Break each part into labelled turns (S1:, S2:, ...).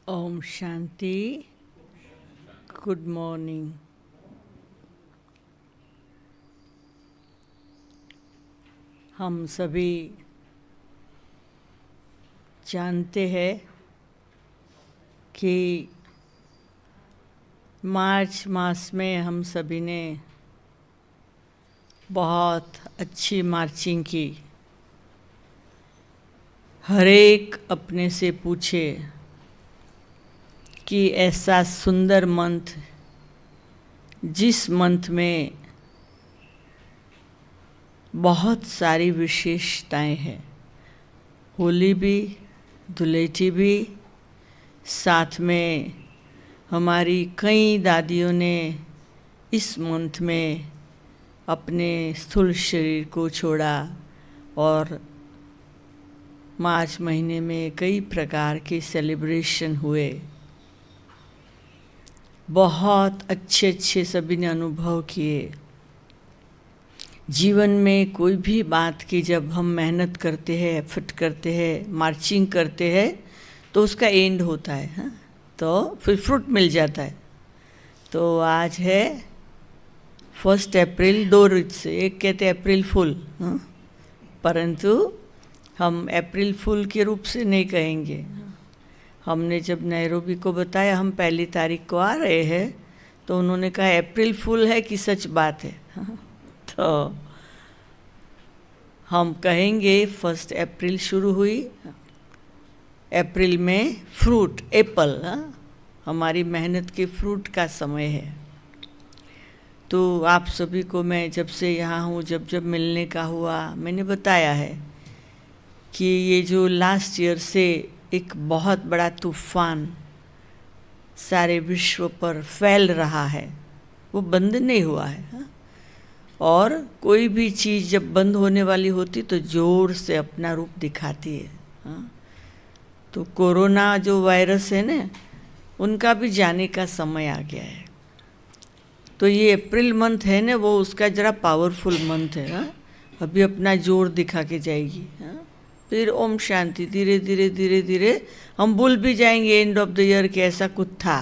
S1: Om Shanti. Good morning. हम सभी जानते हैं कि मार्च मास में हम सभी ने बहुत अच्छी मार्चिंग की। हर एक अपने से पूछे कि ऐसा सुंदर मंथ, जिस मंथ में बहुत सारी विशेषताएं हैं, होली भी, धुलेटी भी, साथ में हमारी कई दादियों ने इस मंथ में अपने स्थूल शरीर को छोड़ा और मार्च महीने में कई प्रकार के सेलिब्रेशन हुए। बहुत अच्छे अच्छे सभी ने अनुभव किए। जीवन में कोई भी बात की जब हम मेहनत करते हैं, एफर्ट करते हैं, मार्चिंग करते हैं तो उसका एंड होता है, हाँ? तो फिर फ्रूट मिल जाता है। तो आज है 1 अप्रैल। 2 रीत से, एक कहते हैं अप्रैल फूल, हाँ? परंतु हम अप्रैल फूल के रूप से नहीं कहेंगे। हमने जब नैरोबी को बताया हम 1 तारीख को आ रहे हैं तो उन्होंने कहा अप्रैल फूल है कि सच बात है, हाँ? तो हम कहेंगे 1 अप्रैल शुरू हुई। अप्रैल में फ्रूट, एप्पल, हाँ? हमारी मेहनत के फ्रूट का समय है। तो आप सभी को मैं जब से यहाँ हूँ, जब जब मिलने का हुआ, मैंने बताया है कि ये जो लास्ट ईयर से एक बहुत बड़ा तूफान सारे विश्व पर फैल रहा है, वो बंद नहीं हुआ है, हाँ? और कोई भी चीज़ जब बंद होने वाली होती तो ज़ोर से अपना रूप दिखाती है, हाँ? तो कोरोना जो वायरस है ना, उनका भी जाने का समय आ गया है। तो ये अप्रैल मंथ है ना, वो उसका ज़रा पावरफुल मंथ है, हाँ? अभी अपना जोर दिखा के जाएगी, हाँ? फिर ओम शांति। धीरे धीरे धीरे धीरे हम भूल भी जाएंगे एंड ऑफ द ईयर कि ऐसा कुछ था।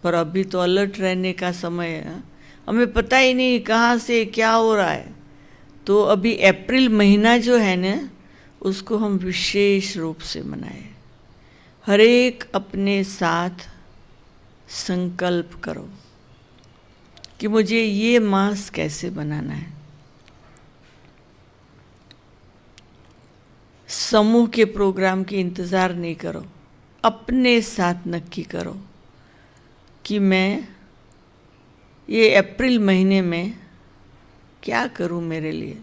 S1: पर अभी तो अलर्ट रहने का समय है, हाँ? हमें पता ही नहीं कहाँ से क्या हो रहा है। तो अभी अप्रैल महीना जो है ना, उसको हम विशेष रूप से मनाएं। हर एक अपने साथ संकल्प करो कि मुझे ये मास कैसे बनाना है। समूह के प्रोग्राम के इंतज़ार नहीं करो, अपने साथ नक्की करो कि मैं ये अप्रैल महीने में क्या करूं मेरे लिए,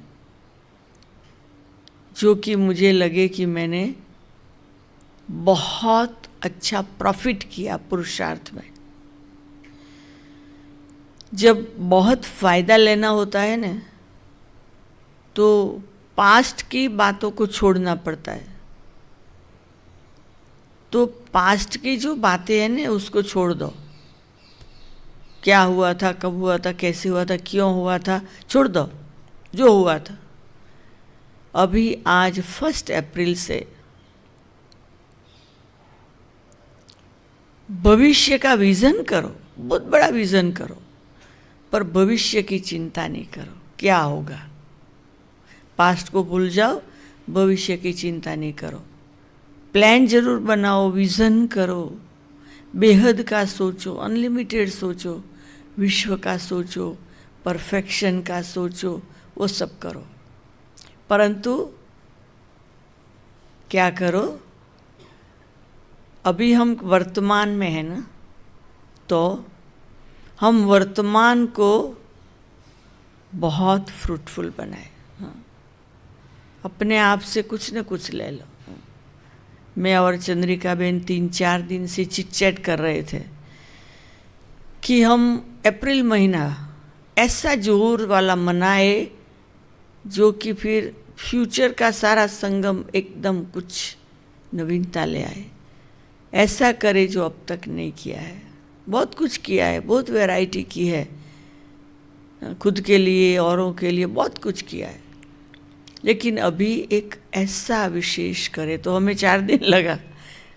S1: जो कि मुझे लगे कि मैंने बहुत अच्छा प्रॉफिट किया पुरुषार्थ में। जब बहुत फ़ायदा लेना होता है ना, तो पास्ट की बातों को छोड़ना पड़ता है। तो पास्ट की जो बातें हैं ना, उसको छोड़ दो। क्या हुआ था, कब हुआ था, कैसे हुआ था, क्यों हुआ था, छोड़ दो जो हुआ था। अभी आज 1 अप्रैल से भविष्य का विज़न करो, बहुत बड़ा विज़न करो, पर भविष्य की चिंता नहीं करो क्या होगा। पास्ट को भूल जाओ, भविष्य की चिंता नहीं करो। प्लान जरूर बनाओ, विज़न करो, बेहद का सोचो, अनलिमिटेड सोचो, विश्व का सोचो, परफेक्शन का सोचो, वो सब करो। परंतु क्या करो, अभी हम वर्तमान में हैं ना, तो हम वर्तमान को बहुत फ्रूटफुल बनाए, हाँ? अपने आप से कुछ न कुछ ले लो। मैं और चंद्रिका बहन 3-4 दिन से चिट चैट कर रहे थे कि हम अप्रैल महीना ऐसा जोर वाला मनाए जो कि फिर फ्यूचर का सारा संगम एकदम कुछ नवीनता ले आए। ऐसा करे जो अब तक नहीं किया है। बहुत कुछ किया है, बहुत वैरायटी की है, खुद के लिए, औरों के लिए बहुत कुछ किया है, लेकिन अभी एक ऐसा विशेष करे। तो हमें 4 दिन लगा,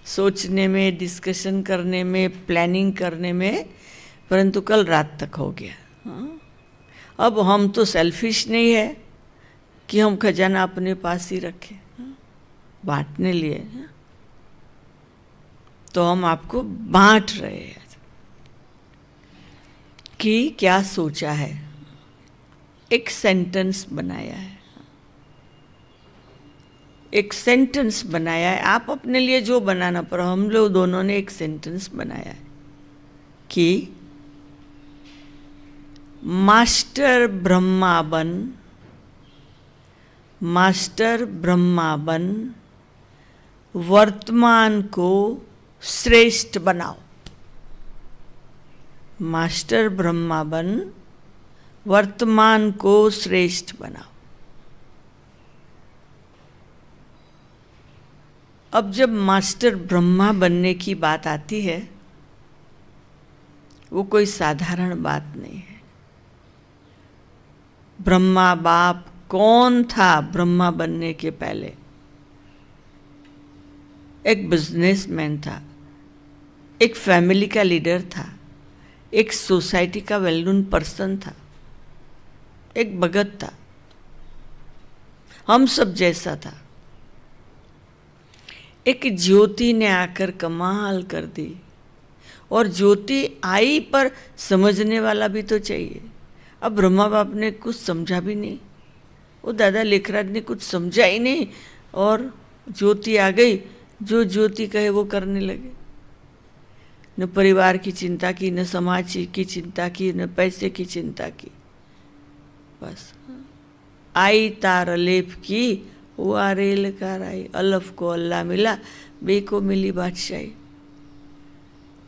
S1: सोचने में, डिस्कशन करने में, प्लानिंग करने में, परंतु कल रात तक हो गया। हाँ? अब हम तो सेल्फिश नहीं है कि हम खजाना अपने पास ही रखें, बांटने लिए। तो हम आपको बांट रहे हैं कि क्या सोचा है, एक सेंटेंस बनाया है, एक सेंटेंस बनाया है। आप अपने लिए जो बनाना, पर हम लोग दोनों ने एक सेंटेंस बनाया है कि मास्टर ब्रह्मा बन, मास्टर ब्रह्मा बन, वर्तमान को श्रेष्ठ बनाओ। मास्टर ब्रह्मा बन, वर्तमान को श्रेष्ठ बनाओ। अब जब मास्टर ब्रह्मा बनने की बात आती है, वो कोई साधारण बात नहीं है। ब्रह्मा बाप कौन था ब्रह्मा बनने के पहले? एक बिजनेसमैन था, एक फैमिली का लीडर था, एक सोसाइटी का वेल नोन पर्सन था, एक भगत था, हम सब जैसा था। एक ज्योति ने आकर कमाल कर दी, और ज्योति आई पर समझने वाला भी तो चाहिए। अब ब्रह्मा बाप ने कुछ समझा भी नहीं, वो दादा लेखराज ने कुछ समझा ही नहीं, और ज्योति आ गई, जो ज्योति कहे वो करने लगे। न परिवार की चिंता की, न समाज की चिंता की, न पैसे की चिंता की। बस आई तार अलेफ की, हुआ रेल कार आई, अलफ को अल्लाह मिला, बे को मिली बादशाही।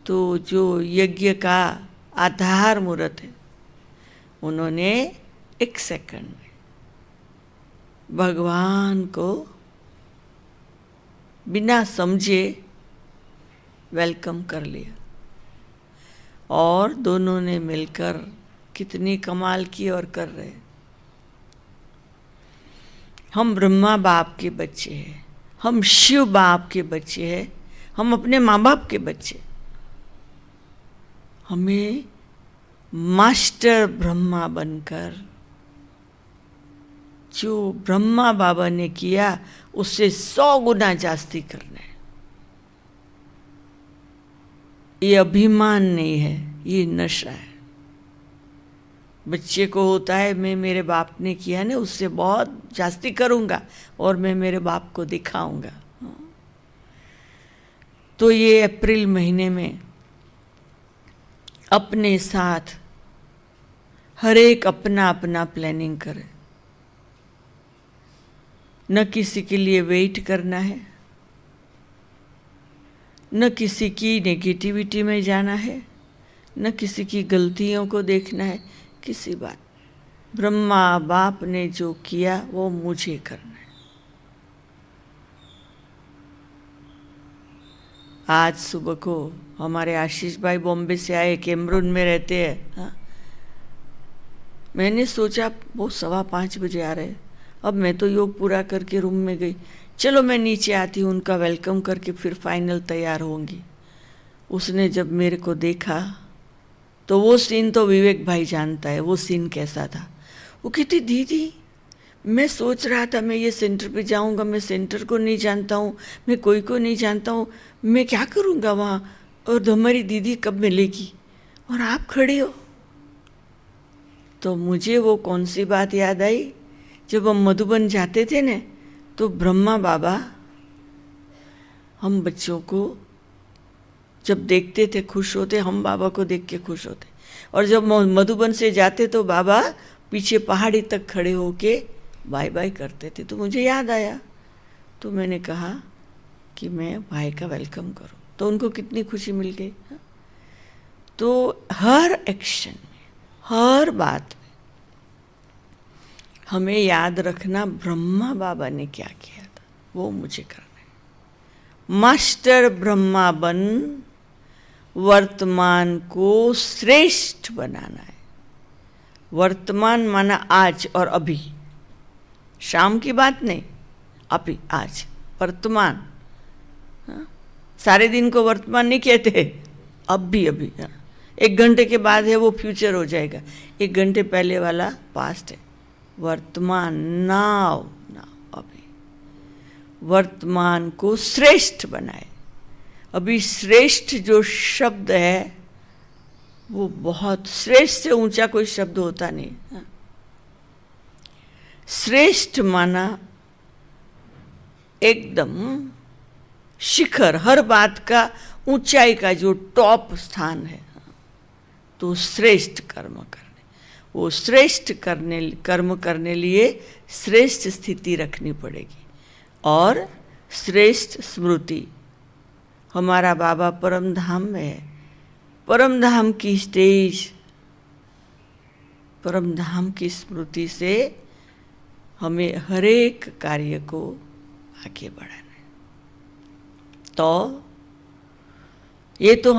S1: तो जो यज्ञ का आधार मूर्त है, उन्होंने एक सेकंड में भगवान को बिना समझे वेलकम कर लिया, और दोनों ने मिलकर कितनी कमाल की और कर रहे। हम ब्रह्मा बाप के बच्चे हैं, हम शिव बाप के बच्चे हैं, हम अपने माँ बाप के बच्चे। हमें मास्टर ब्रह्मा बनकर जो ब्रह्मा बाबा ने किया उससे 100 गुना जास्ती करना है। ये अभिमान नहीं है, ये नशा है। बच्चे को होता है मैं मेरे बाप ने किया ना, उससे बहुत जास्ती करूँगा और मैं मेरे बाप को दिखाऊंगा। तो ये अप्रैल महीने में अपने साथ हर एक अपना अपना प्लानिंग करे। न किसी के लिए वेट करना है, न किसी की नेगेटिविटी में जाना है, न किसी की गलतियों को देखना है। किसी बात, ब्रह्मा बाप ने जो किया वो मुझे करना है। आज सुबह को हमारे आशीष भाई बॉम्बे से आए, कैमरून में रहते हैं। हाँ, मैंने सोचा वो 5:15 बजे आ रहे, अब मैं तो योग पूरा करके रूम में गई, चलो मैं नीचे आती हूँ, उनका वेलकम करके फिर फाइनल तैयार होंगी। उसने जब मेरे को देखा तो वो सीन तो विवेक भाई जानता है, वो सीन कैसा था। वो कहती दीदी मैं सोच रहा था मैं ये सेंटर पे जाऊंगा, मैं सेंटर को नहीं जानता हूँ, मैं कोई को नहीं जानता हूँ, मैं क्या करूँगा वहाँ, और हमारी दीदी कब मिलेगी और आप खड़े हो। तो मुझे वो कौन सी बात याद आई, जब हम मधुबन जाते थे न, तो ब्रह्मा बाबा हम बच्चों को जब देखते थे खुश होते, हम बाबा को देख के खुश होते। और जब मधुबन से जाते तो बाबा पीछे पहाड़ी तक खड़े होके बाय बाय करते थे। तो मुझे याद आया, तो मैंने कहा कि मैं भाई का वेलकम करूं, तो उनको कितनी खुशी मिल गई। तो हर एक्शन में, हर बात में हमें याद रखना ब्रह्मा बाबा ने क्या किया था, वो मुझे करना है। मास्टर ब्रह्मा बन, वर्तमान को श्रेष्ठ बनाना है। वर्तमान माना आज और अभी, शाम की बात नहीं, अभी आज वर्तमान। सारे दिन को वर्तमान नहीं कहते, अब भी अभी। 1 घंटे के बाद है वो फ्यूचर हो जाएगा, 1 घंटे पहले वाला पास्ट है। वर्तमान, नाउ, अभी वर्तमान को श्रेष्ठ बनाए। अभी श्रेष्ठ जो शब्द है वो बहुत, श्रेष्ठ से ऊंचा कोई शब्द होता नहीं। श्रेष्ठ माना एकदम शिखर, हर बात का ऊंचाई का जो टॉप स्थान है। तो श्रेष्ठ कर्म करने, वो श्रेष्ठ कर्म करने लिए श्रेष्ठ स्थिति रखनी पड़ेगी और श्रेष्ठ स्मृति। हमारा बाबा परम धाम में है, परम धाम की स्टेज, परम धाम की स्मृति से हमें हरेक कार्य को आगे बढ़ाना है। तो ये तो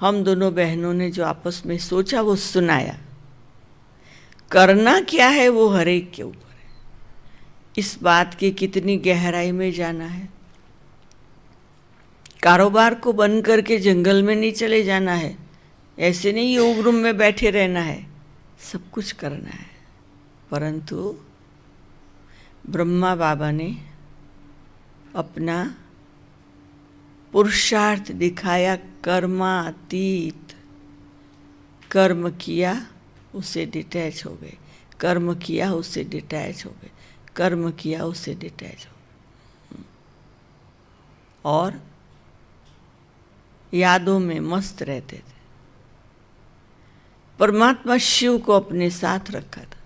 S1: हम दोनों बहनों ने जो आपस में सोचा वो सुनाया। करना क्या है वो हरेक के ऊपर है। इस बात की कितनी गहराई में जाना है। कारोबार को बंद करके जंगल में नहीं चले जाना है, ऐसे नहीं योग रूम में बैठे रहना है, सब कुछ करना है। परंतु ब्रह्मा बाबा ने अपना पुरुषार्थ दिखाया, कर्मातीत। कर्म किया उससे डिटैच हो गए, कर्म किया उससे डिटैच हो गए, कर्म किया उससे डिटैच हो गए और यादों में मस्त रहते थे। परमात्मा शिव को अपने साथ रखा था।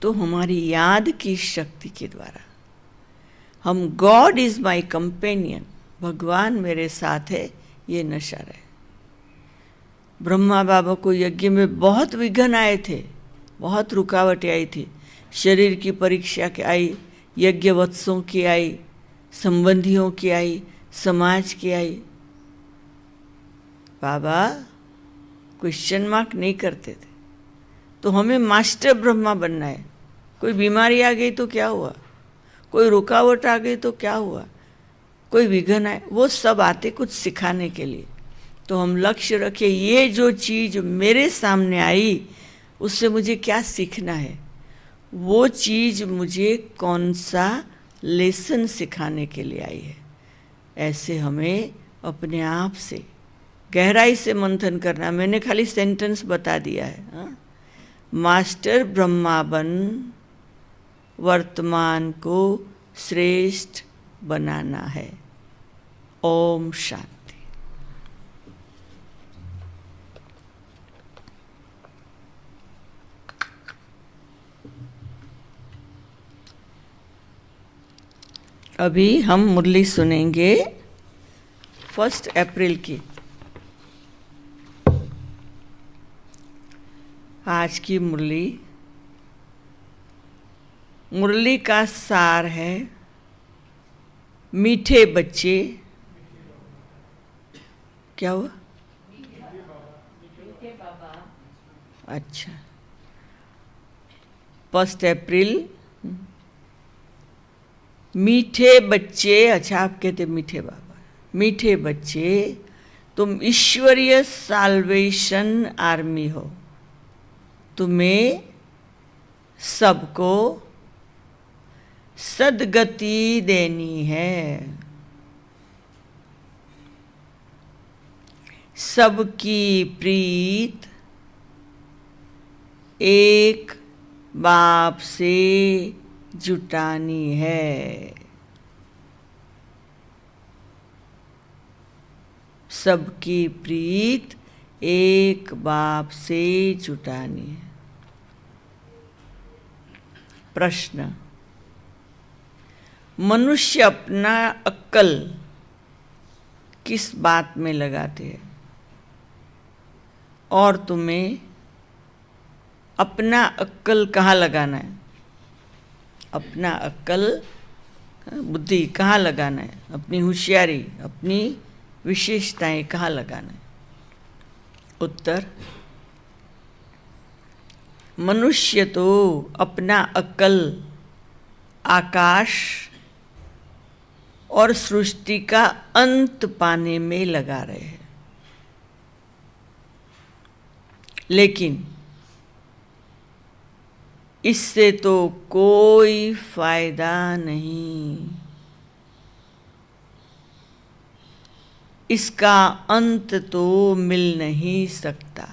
S1: तो हमारी याद की शक्ति के द्वारा हम, गॉड इज माई कंपेनियन, भगवान मेरे साथ है, ये नशा रहे। ब्रह्मा बाबा को यज्ञ में बहुत विघ्न आए थे, बहुत रुकावटें आई थी। शरीर की परीक्षा की आई, यज्ञवत्सों की आई, संबंधियों की आई, समाज की आई। बाबा क्वेश्चन मार्क नहीं करते थे। तो हमें मास्टर ब्रह्मा बनना है। कोई बीमारी आ गई तो क्या हुआ, कोई रुकावट आ गई तो क्या हुआ, कोई विघ्न आए, वो सब आते कुछ सिखाने के लिए। तो हम लक्ष्य रखें, ये जो चीज़ मेरे सामने आई उससे मुझे क्या सीखना है, वो चीज़ मुझे कौन सा लेसन सिखाने के लिए आई है। ऐसे हमें अपने आप से गहराई से मंथन करना। मैंने खाली सेंटेंस बता दिया है। हाँ? मास्टर ब्रह्मा बन वर्तमान को श्रेष्ठ बनाना है। ओम शांति। अभी हम मुरली सुनेंगे 1 अप्रैल की। आज की मुरली का सार है, मीठे बच्चे। क्या हुआ? मीठे बाबा। अच्छा, 1 अप्रैल, मीठे बच्चे। अच्छा, आप कहते मीठे बाबा। मीठे बच्चे, तुम ईश्वरीय साल्वेशन आर्मी हो। तुम्हें सबको सद्गति देनी है। सबकी प्रीत एक बाप से जुटानी है। सबकी प्रीत एक बाप से जुटानी है। प्रश्न, मनुष्य अपना अक्ल किस बात में लगाते हैं? और तुम्हें अपना अक्ल कहाँ लगाना है? अपना अक्ल, बुद्धि कहाँ लगाना है? अपनी होशियारी, अपनी विशेषताएं कहाँ लगाना है? उत्तर, मनुष्य तो अपना अक्ल आकाश और सृष्टि का अंत पाने में लगा रहे हैं। लेकिन इससे तो कोई फायदा नहीं। इसका अंत तो मिल नहीं सकता।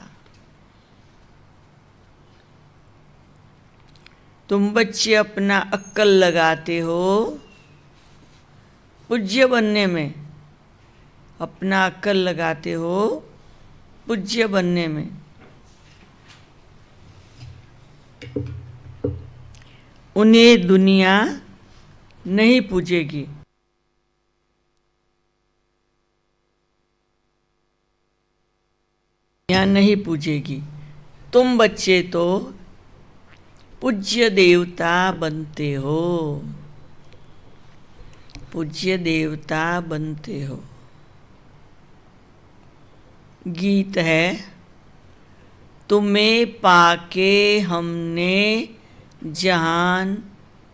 S1: तुम बच्चे अपना अक्ल लगाते हो पूज्य बनने में, अपना अक्ल लगाते हो पूज्य बनने में। उन्हें दुनिया नहीं पूजेगी। दुनिया नहीं पूजेगी। तुम बच्चे तो पूज्य देवता बनते हो, पूज्य देवता बनते हो। गीत है, तुम्हें पाके हमने जहान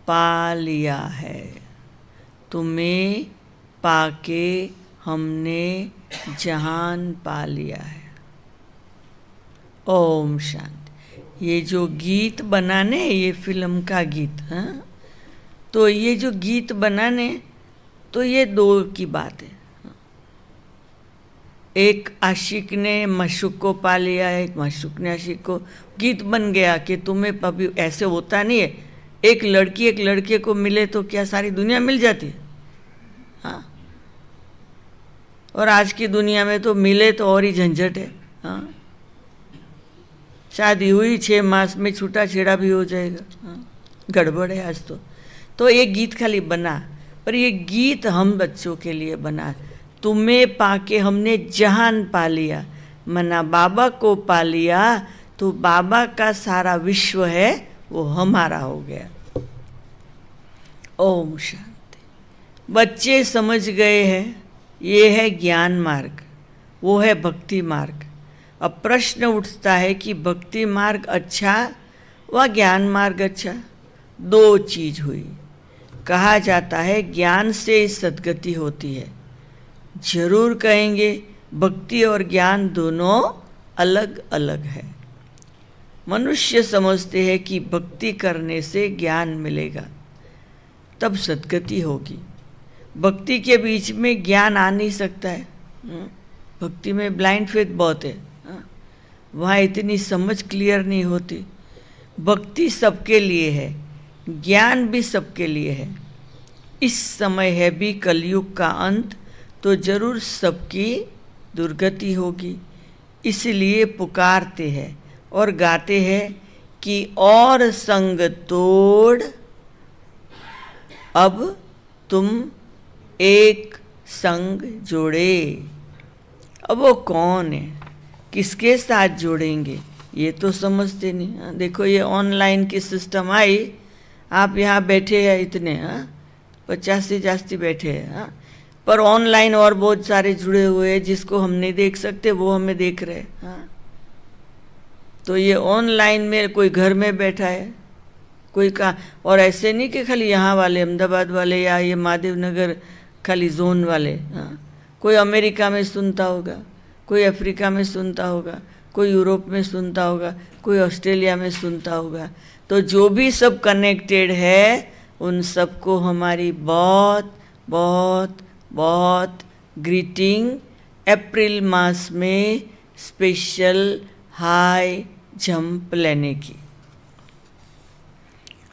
S1: पा लिया है। तुम्हें पाके हमने जहान पा लिया है। ओम शांति। ये जो गीत बनाने, ये फिल्म का गीत, हाँ, तो ये जो गीत बनाने, तो ये दो की बात है। एक आशिक ने मशूक को पा लिया, एक मशूक ने आशिक को। गीत बन गया कि तुम्हें अभी ऐसे होता नहीं है, एक लड़की एक लड़के को मिले तो क्या सारी दुनिया मिल जाती है? हाँ, और आज की दुनिया में तो मिले तो और ही झंझट है। हाँ, शादी हुई 6 मास में छूटा छेड़ा भी हो जाएगा। हाँ, गड़बड़ है आज तो ये गीत खाली बना, पर ये गीत हम बच्चों के लिए बना। तुम्हें पाके हमने जहान पा लिया, मना बाबा को पा लिया, तो बाबा का सारा विश्व है वो हमारा हो गया। ओम शांति। बच्चे समझ गए हैं, ये है ज्ञान मार्ग, वो है भक्ति मार्ग। अब प्रश्न उठता है कि भक्ति मार्ग अच्छा व ज्ञान मार्ग अच्छा? दो चीज हुई। कहा जाता है ज्ञान से सद्गति होती है। जरूर कहेंगे भक्ति और ज्ञान दोनों अलग अलग है। मनुष्य समझते हैं कि भक्ति करने से ज्ञान मिलेगा, तब सद्गति होगी। भक्ति के बीच में ज्ञान आ नहीं सकता है। भक्ति में ब्लाइंड फेथ बहुत है, वहाँ इतनी समझ क्लियर नहीं होती। भक्ति सबके लिए है, ज्ञान भी सबके लिए है। इस समय है भी कलयुग का अंत, तो जरूर सबकी दुर्गति होगी। इसलिए पुकारते हैं और गाते हैं कि और संग तोड़ अब तुम एक संग जोड़े। अब वो कौन है, किसके साथ जोड़ेंगे, ये तो समझते नहीं। हाँ, देखो ये ऑनलाइन की सिस्टम आई, आप यहाँ बैठे हैं इतने, 50 से जास्ती बैठे हैं, हाँ, पर ऑनलाइन और बहुत सारे जुड़े हुए हैं जिसको हम नहीं देख सकते, वो हमें देख रहे हैं। हाँ, तो ये ऑनलाइन में कोई घर में बैठा है, कोई का, और ऐसे नहीं कि खाली यहाँ वाले अहमदाबाद वाले या ये महादेव नगर खाली जोन वाले। हाँ, कोई अमेरिका में सुनता होगा, कोई अफ्रीका में सुनता होगा, कोई यूरोप में सुनता होगा, कोई ऑस्ट्रेलिया में सुनता होगा। तो जो भी सब कनेक्टेड है उन सबको हमारी बहुत बहुत बहुत ग्रीटिंग। अप्रैल मास में स्पेशल हाई जंप लेने की।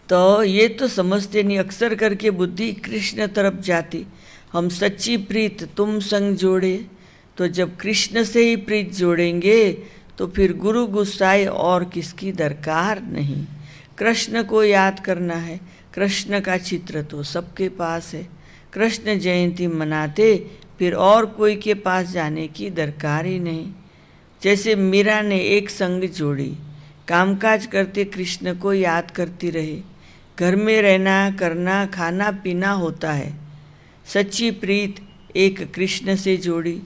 S1: तो ये तो समझते नहीं, अक्सर करके बुद्धि कृष्ण तरफ जाती। हम सच्ची प्रीत तुम संग जोड़े, तो जब कृष्ण से ही प्रीत जोड़ेंगे तो फिर गुरु गुस्साए और किसकी दरकार नहीं। कृष्ण को याद करना है, कृष्ण का चित्र तो सबके पास है। कृष्ण जयंती मनाते, फिर और कोई के पास जाने की दरकार ही नहीं। जैसे मीरा ने एक संग जोड़ी, कामकाज करते कृष्ण को याद करती रही। घर में रहना करना खाना पीना होता है। सच्ची प्रीत एक कृष्ण से जोड़ी,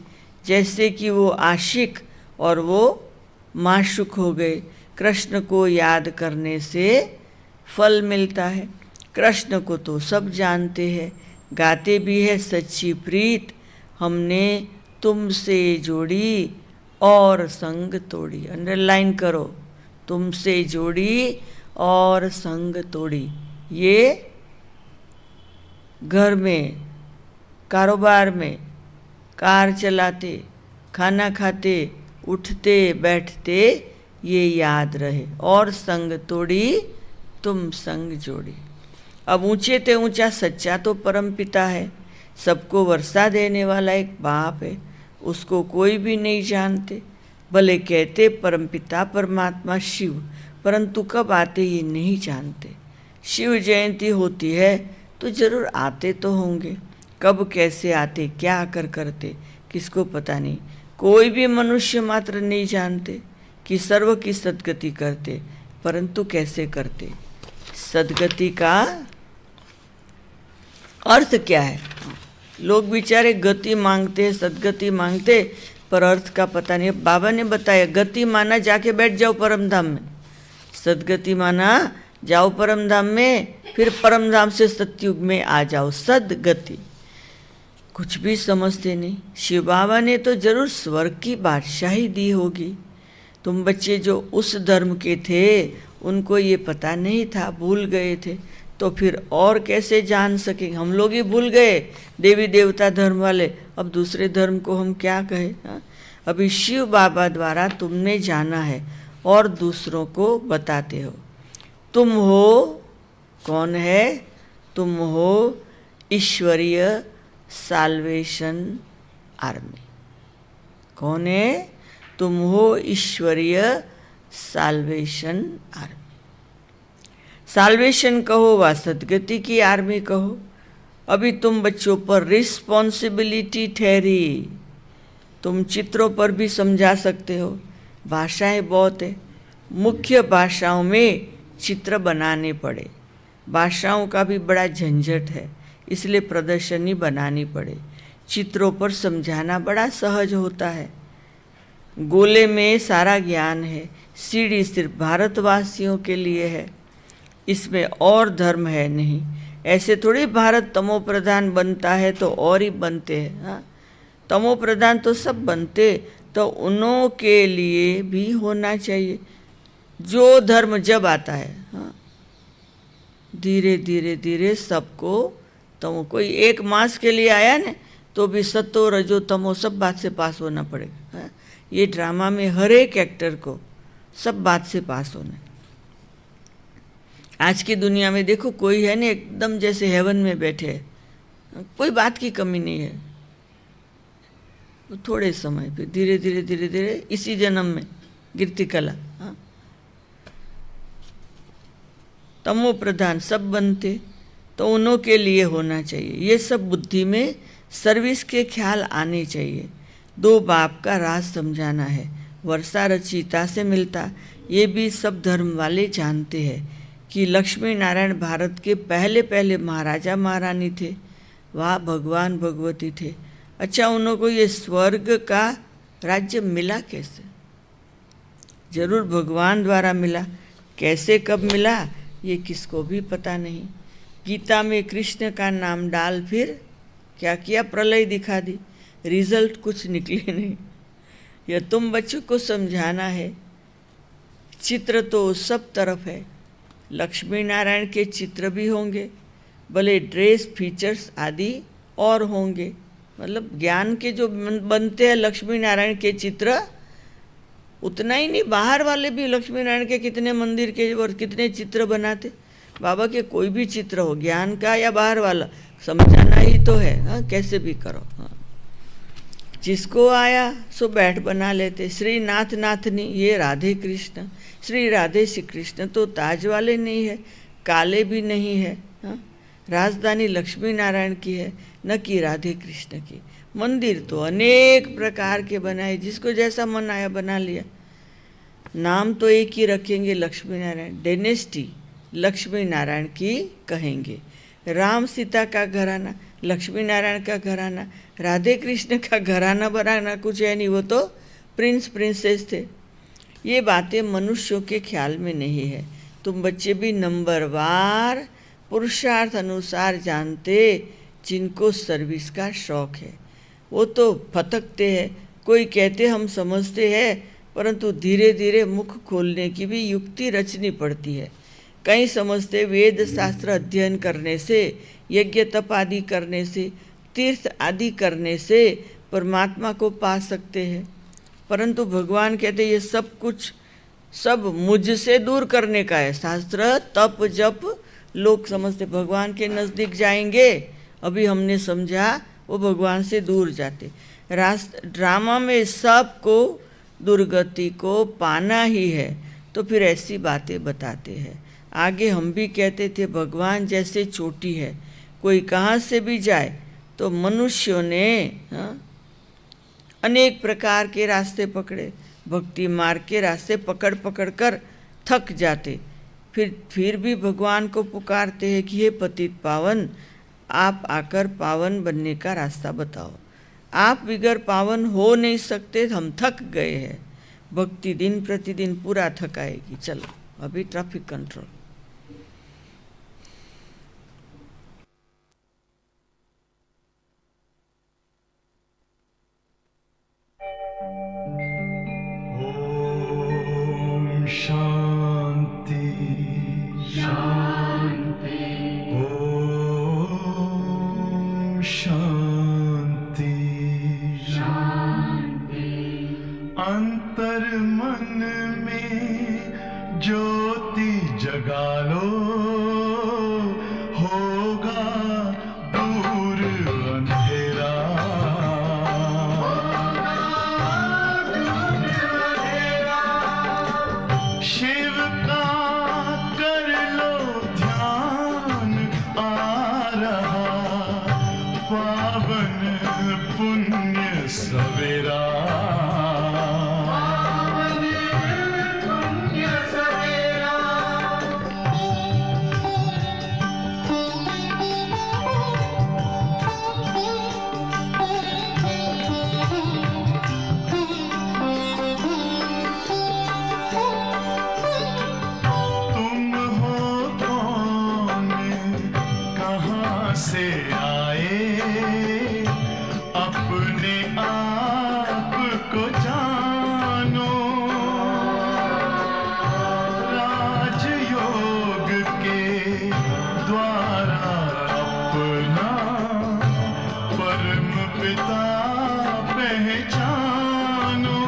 S1: जैसे कि वो आशिक और वो माशूक हो गए। कृष्ण को याद करने से फल मिलता है। कृष्ण को तो सब जानते हैं, गाते भी है सच्ची प्रीत हमने तुमसे जोड़ी और संग तोड़ी। अंडरलाइन करो, तुमसे जोड़ी और संग तोड़ी। ये घर में, कारोबार में, कार चलाते, खाना खाते, उठते बैठते ये याद रहे। और संग तोड़ी तुम संग जोड़ी। अब ऊंचे ते ऊंचा सच्चा तो परम पिता है, सबको वर्षा देने वाला एक बाप है, उसको कोई भी नहीं जानते। भले कहते परमपिता परमात्मा शिव, परंतु कब आते ये नहीं जानते। शिव जयंती होती है तो जरूर आते तो होंगे, कब कैसे आते क्या कर करते किसको पता नहीं। कोई भी मनुष्य मात्र नहीं जानते कि सर्व की सद्गति करते, परंतु कैसे करते। सद्गति का अर्थ क्या है? लोग बेचारे गति मांगते, सद्गति मांगते, पर अर्थ का पता नहीं। बाबा ने बताया गति माना जाके बैठ जाओ परम धाम में, सद्गति माना जाओ परम धाम में, फिर परम धाम से सतयुग में आ जाओ। सद्गति कुछ भी समझते नहीं। शिव बाबा ने तो जरूर स्वर्ग की बादशाही दी होगी। तुम बच्चे जो उस धर्म के थे उनको ये पता नहीं था, भूल गए थे, तो फिर और कैसे जान सकेंगे। हम लोग ही भूल गए देवी देवता धर्म वाले, अब दूसरे धर्म को हम क्या कहें। हाँ? अभी शिव बाबा द्वारा तुमने जाना है और दूसरों को बताते हो। तुम हो, कौन है? तुम हो ईश्वरीय साल्वेशन आर्मी। कौन है? तुम हो ईश्वरीय साल्वेशन आर्मी। साल्वेशन कहो व सद्गति की आर्मी कहो। अभी तुम बच्चों पर रिस्पॉन्सिबिलिटी ठहरी। तुम चित्रों पर भी समझा सकते हो, भाषाएं बहुत है, मुख्य भाषाओं में चित्र बनाने पड़े। भाषाओं का भी बड़ा झंझट है, इसलिए प्रदर्शनी बनानी पड़े। चित्रों पर समझाना बड़ा सहज होता है। गोले में सारा ज्ञान है, सीढ़ी सिर्फ भारतवासियों के लिए है, इसमें और धर्म है नहीं। ऐसे थोड़ी भारत तमो प्रधान बनता है तो और ही बनते हैं। हाँ, तमो प्रधान तो सब बनते, तो उन्हों के लिए भी होना चाहिए। जो धर्म जब आता है, हाँ, धीरे धीरे धीरे सबको तमो, कोई एक मास के लिए आया ना तो भी सत्तो रजो तमो सब बात से पास होना पड़ेगा। हाँ, ये ड्रामा में हर एक एक्टर को सब बात से पास होना। आज की दुनिया में देखो, कोई है ना एकदम जैसे हेवन में बैठे है, कोई बात की कमी नहीं है। तो थोड़े समय पे धीरे धीरे धीरे धीरे इसी जन्म में गिरती कला। हाँ, तमो प्रधान सब बनते, तो उन्हों के लिए होना चाहिए। ये सब बुद्धि में सर्विस के ख्याल आने चाहिए। दो बाप का राज समझाना है, वर्षा रचिता से मिलता। ये भी सब धर्म वाले जानते हैं कि लक्ष्मी नारायण भारत के पहले पहले महाराजा महारानी थे, वह भगवान भगवती थे। अच्छा, उन्हों को ये स्वर्ग का राज्य मिला कैसे? जरूर भगवान द्वारा मिला, कैसे कब मिला ये किसको भी पता नहीं। गीता में कृष्ण का नाम डाल फिर क्या किया? प्रलय दिखा दी, रिजल्ट कुछ निकले नहीं। यह तुम बच्चों को समझाना है। चित्र तो सब तरफ है, लक्ष्मी नारायण के चित्र भी होंगे, भले ड्रेस फीचर्स आदि और होंगे। मतलब ज्ञान के जो बनते हैं लक्ष्मी नारायण के चित्र, उतना ही नहीं, बाहर वाले भी लक्ष्मी नारायण के कितने मंदिर के और कितने चित्र बनाते। बाबा के कोई भी चित्र हो, ज्ञान का या बाहर वाला, समझाना ही तो है। हाँ, कैसे भी करो। हाँ, जिसको आया सो बैठ बना लेते। श्री नाथ नाथनी, ये राधे कृष्ण, श्री राधे श्री कृष्ण तो ताज वाले नहीं है, काले भी नहीं है। हाँ, राजधानी लक्ष्मी नारायण की है, न कि राधे कृष्ण की। मंदिर तो अनेक प्रकार के बनाए, जिसको जैसा मन आया बना लिया। नाम तो एक ही रखेंगे, लक्ष्मी नारायण। डेनेस्टी लक्ष्मी नारायण की कहेंगे। राम सीता का घराना, लक्ष्मी नारायण का घराना, राधे कृष्ण का घराना बनाना कुछ है नहीं, वो तो प्रिंस प्रिंसेस थे। ये बातें मनुष्यों के ख्याल में नहीं है। तुम बच्चे भी नंबरवार पुरुषार्थ अनुसार जानते जिनको सर्विस का शौक है वो तो फतकते हैं। कोई कहते हम समझते हैं, परंतु धीरे धीरे मुख खोलने की भी युक्ति रचनी पड़ती है। कई समझते वेद शास्त्र अध्ययन करने से, यज्ञ तप आदि करने से, तीर्थ आदि करने से परमात्मा को पा सकते हैं, परंतु भगवान कहते ये सब कुछ सब मुझसे दूर करने का है। शास्त्र तप जप लोग समझते भगवान के नज़दीक जाएंगे, अभी हमने समझा वो भगवान से दूर जाते। ड्रामा में सबको दुर्गति को पाना ही है, तो फिर ऐसी बातें बताते हैं। आगे हम भी कहते थे भगवान जैसे चोटी है, कोई कहाँ से भी जाए, तो मनुष्यों ने अनेक प्रकार के रास्ते पकड़े, भक्ति मार्ग के रास्ते पकड़ पकड़ कर थक जाते, फिर भी भगवान को पुकारते हैं कि हे पतित पावन, आप आकर पावन बनने का रास्ता बताओ। आप बिगर पावन हो नहीं सकते, हम थक गए हैं। भक्ति दिन प्रतिदिन पूरा थकाएगी। चलो अभी ट्रैफिक कंट्रोल।
S2: शांति शांति ओम शांति शांति। अंतर मन में ज्योति जगा लो, होगा दूर अंधेरा। शिव का कर लो ध्यान, आ रहा पावन पुण्य सवेरा। से आए अपने आप को जानो, राजयोग के द्वारा अपना परम पिता पहचानो।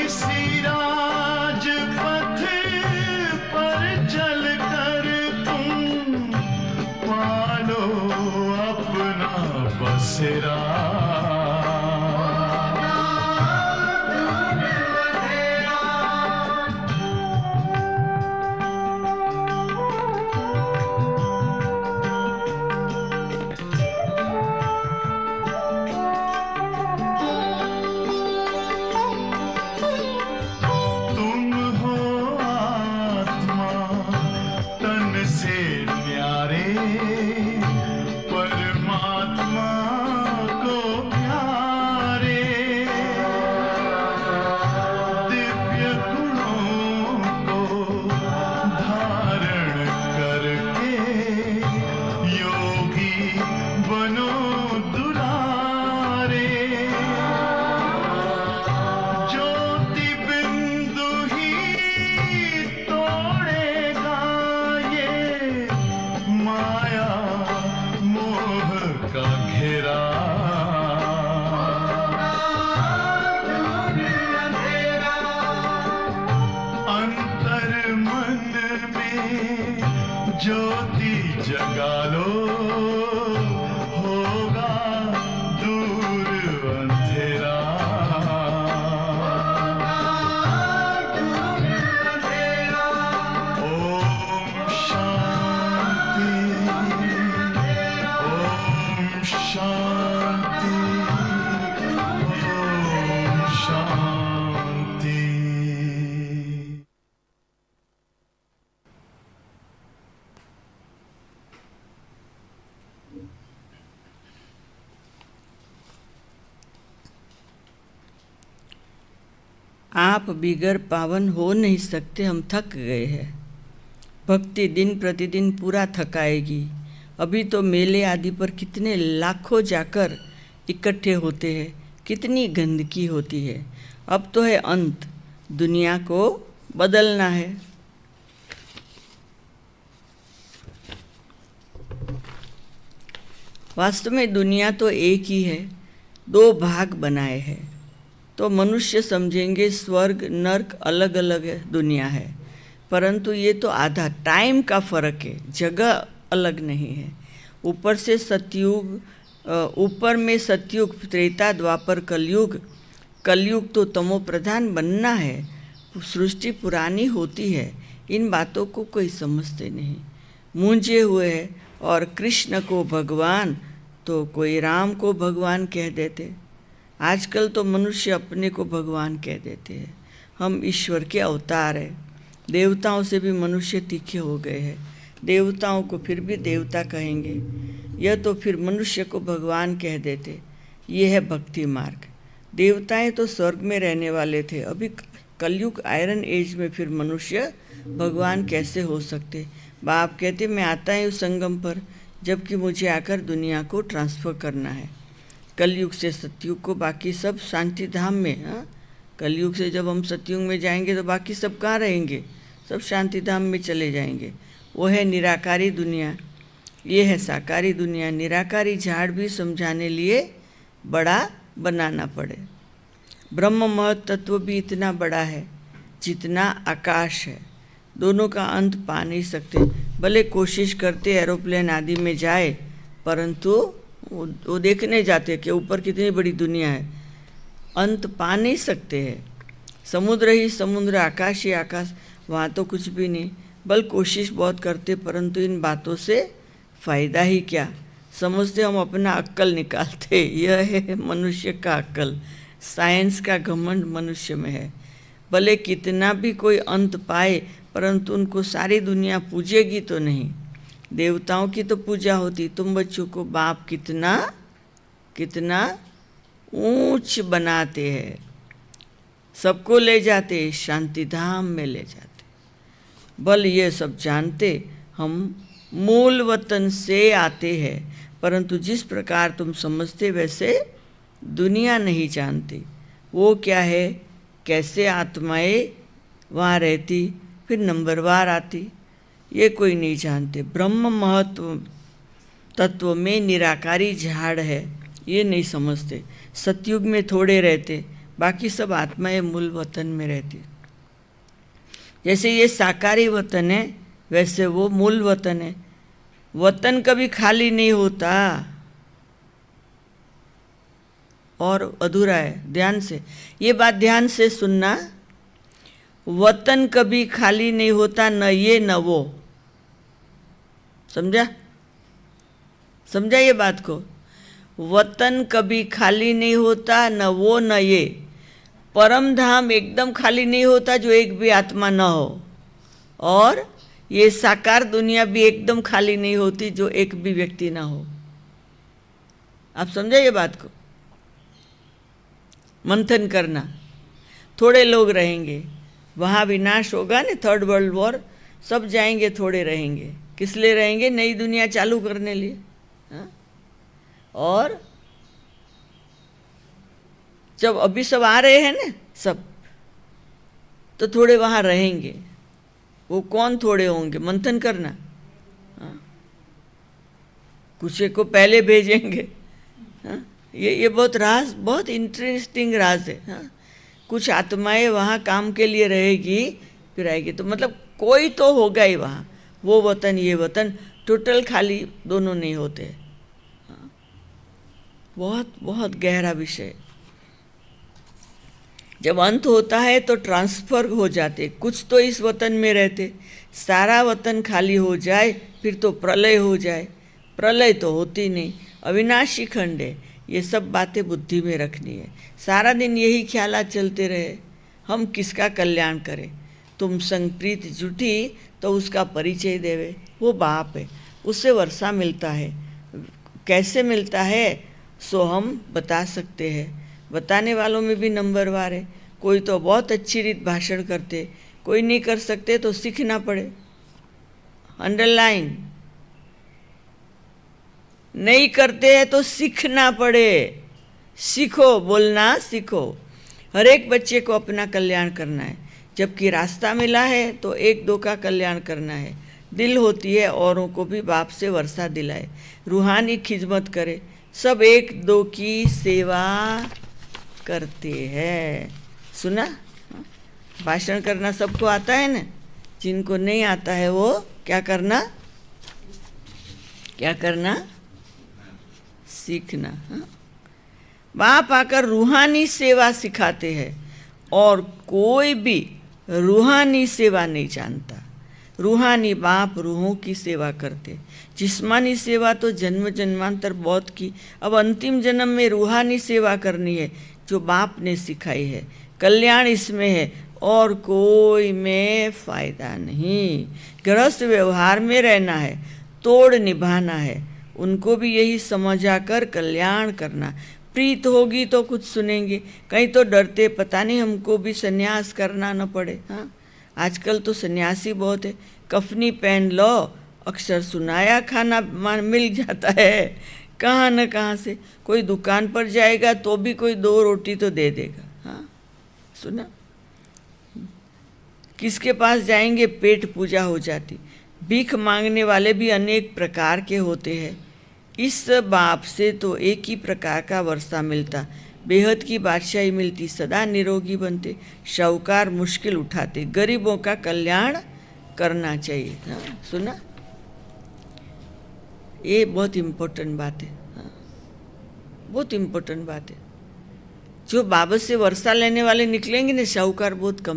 S2: इसी राजपथ पर चलकर पालो अपना बसेरा। तुम हो आत्मा तन से न्यारे, परमात्मा को प्यारे। दिव्य गुणों को धारण करके योगी बनो दुलारे। ज्योति बिंदु ही तोड़ेगा ये माया मोह का घेरा। अंतर मन में ज्योति जगा लो, होगा दूर अंधेरा। ओम शांति ओम शांति ओम शांति।
S1: आप बिगर पावन हो नहीं सकते, हम थक गए हैं। भक्ति दिन प्रतिदिन पूरा थकाएगी, अभी तो मेले आदि पर कितने लाखों जाकर इकट्ठे होते हैं, कितनी गंदगी होती है। अब तो है अंत, दुनिया को बदलना है। वास्तव में दुनिया तो एक ही है, दो भाग बनाए हैं। तो मनुष्य समझेंगे स्वर्ग नर्क अलग अलग है, दुनिया है, परंतु ये तो आधा टाइम का फर्क है, जगह अलग नहीं है। ऊपर से सतयुग, ऊपर में सतयुग, त्रेता, द्वापर, कलयुग। कलयुग तो तमो प्रधान बनना है। सृष्टि पुरानी होती है, इन बातों को कोई समझते नहीं, मूंझे हुए है। और कृष्ण को भगवान तो कोई राम को भगवान कह देते। आजकल तो मनुष्य अपने को भगवान कह देते हैं। हम ईश्वर के अवतार हैं। देवताओं से भी मनुष्य तीखे हो गए हैं, देवताओं को फिर भी देवता कहेंगे, यह तो फिर मनुष्य को भगवान कह देते। ये है भक्ति मार्ग। देवताएं तो स्वर्ग में रहने वाले थे, अभी कलयुग आयरन एज में फिर मनुष्य भगवान कैसे हो सकते। बाप कहते मैं आता हूँ संगम पर, जबकि मुझे आकर दुनिया को ट्रांसफ़र करना है। कलयुग से सतयुग को, बाकी सब शांति धाम में। हाँ, कलयुग से जब हम सतयुग में जाएंगे तो बाकी सब कहाँ रहेंगे, सब शांति धाम में चले जाएंगे। वो है निराकारी दुनिया, ये है साकारी दुनिया। निराकारी झाड़ भी समझाने लिए बड़ा बनाना पड़े। ब्रह्म महत तत्व भी इतना बड़ा है जितना आकाश है, दोनों का अंत पा नहीं सकते। भले कोशिश करते एरोप्लेन आदि में जाए, परंतु वो देखने जाते कि ऊपर कितनी बड़ी दुनिया है, अंत पा नहीं सकते हैं। समुद्र ही समुद्र, आकाश ही आकाश, वहाँ तो कुछ भी नहीं। बल कोशिश बहुत करते, परंतु इन बातों से फ़ायदा ही क्या। समझते हम अपना अक्ल निकालते। यह है मनुष्य का अक्ल। साइंस का घमंड मनुष्य में है। भले कितना भी कोई अंत पाए, परंतु उनको सारी दुनिया पूजेगी तो नहीं। देवताओं की तो पूजा होती। तुम बच्चों को बाप कितना कितना ऊंच बनाते हैं, सबको ले जाते, शांति धाम में ले जाते। बल ये सब जानते हम मूल वतन से आते हैं, परंतु जिस प्रकार तुम समझते वैसे दुनिया नहीं जानती। वो क्या है, कैसे आत्माएं वहाँ रहती, फिर नंबरवार आती, ये कोई नहीं जानते। ब्रह्म महत्व तत्व में निराकारी झाड़ है, ये नहीं समझते। सतयुग में थोड़े रहते, बाकी सब आत्माएं मूल वतन में रहती। जैसे ये साकारी वतन है, वैसे वो मूल वतन है। वतन कभी खाली नहीं होता और अधूरा है। ध्यान से ये बात ध्यान से सुनना, वतन कभी खाली नहीं होता, न ये न वो। समझा? समझा ये बात को? वतन कभी खाली नहीं होता, न वो न ये। परम धाम एकदम खाली नहीं होता जो एक भी आत्मा न हो, और ये साकार दुनिया भी एकदम खाली नहीं होती जो एक भी व्यक्ति ना हो। आप समझे ये बात को? मंथन करना। थोड़े लोग रहेंगे, वहाँ विनाश होगा ना, थर्ड वर्ल्ड वॉर, सब जाएंगे, थोड़े रहेंगे। किस लिए रहेंगे? नई दुनिया चालू करने लिए। हाँ? और जब अभी सब आ रहे हैं ना सब, तो थोड़े वहाँ रहेंगे। वो कौन थोड़े होंगे? मंथन करना। हाँ? कुछ को पहले भेजेंगे। हाँ? ये बहुत राज, बहुत इंटरेस्टिंग राज है। हाँ? कुछ आत्माएं वहाँ काम के लिए रहेगी, फिर आएगी। तो मतलब कोई तो होगा ही वहाँ। वो वतन ये वतन टोटल खाली दोनों नहीं होते। हाँ? बहुत बहुत गहरा विषय। जब अंत होता है तो ट्रांसफर हो जाते, कुछ तो इस वतन में रहते। सारा वतन खाली हो जाए फिर तो प्रलय हो जाए। प्रलय तो होती नहीं, अविनाशी खंड है। ये सब बातें बुद्धि में रखनी है। सारा दिन यही ख्यालात चलते रहे, हम किसका कल्याण करें। तुम संग प्रीत जुटी तो उसका परिचय देवे, वो बाप है, उससे वर्षा मिलता है। कैसे मिलता है सो हम बता सकते हैं। बताने वालों में भी नंबरवार है। कोई तो बहुत अच्छी रीत भाषण करते, कोई नहीं कर सकते तो सीखना पड़े। अंडरलाइन। नहीं करते हैं तो सीखना पड़े। सीखो, बोलना सीखो। हर एक बच्चे को अपना कल्याण करना है। जबकि रास्ता मिला है तो एक दो का कल्याण करना है। दिल होती है औरों को भी बाप से वर्षा दिलाए, रूहानी खिदमत करे, सब एक दो की सेवा करते हैं। सुना? भाषण करना सबको आता है ना? जिनको नहीं आता है वो क्या करना? क्या करना? सीखना। बाप आकर रूहानी सेवा सिखाते हैं और कोई भी रूहानी सेवा नहीं जानता। रूहानी बाप रूहों की सेवा करते। जिस्मानी सेवा तो जन्म जन्मांतर बहुत की, अब अंतिम जन्म में रूहानी सेवा करनी है जो बाप ने सिखाई है। कल्याण इसमें है और कोई में फायदा नहीं। गृहस्थ व्यवहार में रहना है, तोड़ निभाना है। उनको भी यही समझ आकर कल्याण करना। प्रीत होगी तो कुछ सुनेंगे, कहीं तो डरते पता नहीं हमको भी सन्यास करना न पड़े। हाँ, आजकल तो सन्यासी बहुत है। कफनी पहन लो, अक्सर सुनाया खाना मिल जाता है कहाँ न कहाँ से। कोई दुकान पर जाएगा तो भी कोई 2 रोटी तो दे देगा। हाँ, सुना? किसके पास जाएंगे पेट पूजा हो जाती। भीख मांगने वाले भी अनेक प्रकार के होते हैं। इस बाप से तो एक ही प्रकार का वर्षा मिलता, बेहद की बादशाही मिलती, सदा निरोगी बनते, शाहूकार मुश्किल उठाते, गरीबों का कल्याण करना चाहिए। हाँ, सुना? ये बहुत इम्पोर्टेंट बात है। हाँ, बहुत इम्पोर्टेंट बात है। जो बाबा से वर्षा लेने वाले निकलेंगे ना, शाहूकार बहुत कम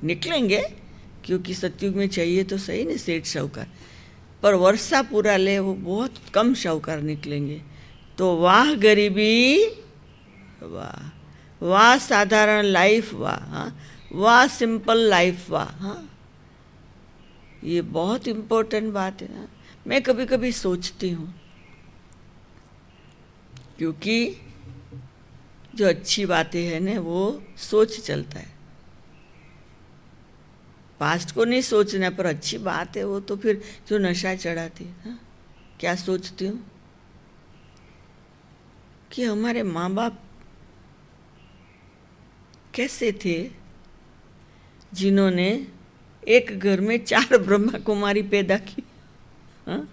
S1: निकलेंगे क्योंकि सतयुग में चाहिए तो सही ना सेठ शाहूकार, पर वर्षा पूरा ले वो बहुत कम शाहूकार निकलेंगे। तो वाह गरीबी, वाह वाह साधारण लाइफ, वाह हाँ, वाह सिंपल लाइफ, वाह हाँ। ये बहुत इम्पोर्टेंट बात है ना। मैं कभी कभी सोचती हूँ, क्योंकि जो अच्छी बातें हैं ना वो सोच चलता है, पास्ट को नहीं सोचना, पर अच्छी बात है वो तो फिर जो नशा चढ़ाती है। हाँ? क्या सोचती हूँ कि हमारे माँ बाप कैसे थे जिन्होंने एक घर में 4 ब्रह्मा कुमारी पैदा की। हाँ?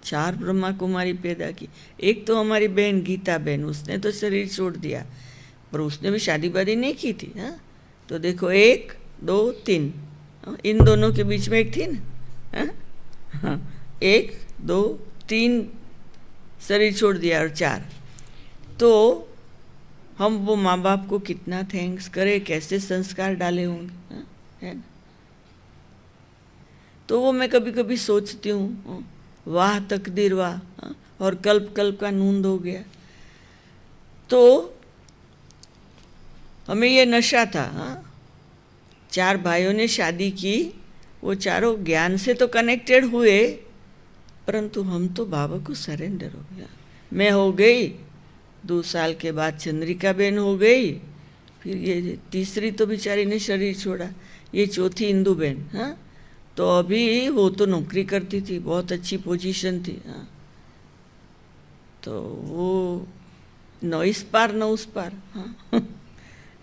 S1: 4 ब्रह्मा कुमारी पैदा की। एक तो हमारी बहन गीता बहन, उसने तो शरीर छोड़ दिया, पर उसने भी शादी वादी नहीं की थी। हाँ? तो देखो 1 2 3, इन दोनों के बीच में एक थी ना। हाँ, 1 2 3 शरीर छोड़ दिया और 4। तो हम वो माँ बाप को कितना थैंक्स करें, कैसे संस्कार डाले होंगे। है ना? तो वो मैं कभी कभी सोचती हूँ, वाह तकदीर वाह। और कल्प कल्प का नूंद हो गया। तो हमें ये नशा था। 4 भाइयों ने शादी की, वो चारों ज्ञान से तो कनेक्टेड हुए, परंतु हम तो बाबा को सरेंडर हो गया। मैं हो गई, 2 साल के बाद चंद्रिका बहन हो गई, फिर ये तीसरी तो बेचारी ने शरीर छोड़ा, ये चौथी इंदू बहन। हाँ, तो अभी वो तो नौकरी करती थी, बहुत अच्छी पोजीशन थी। हाँ, तो वो 9 इस पार 9 उस पार। हाँ,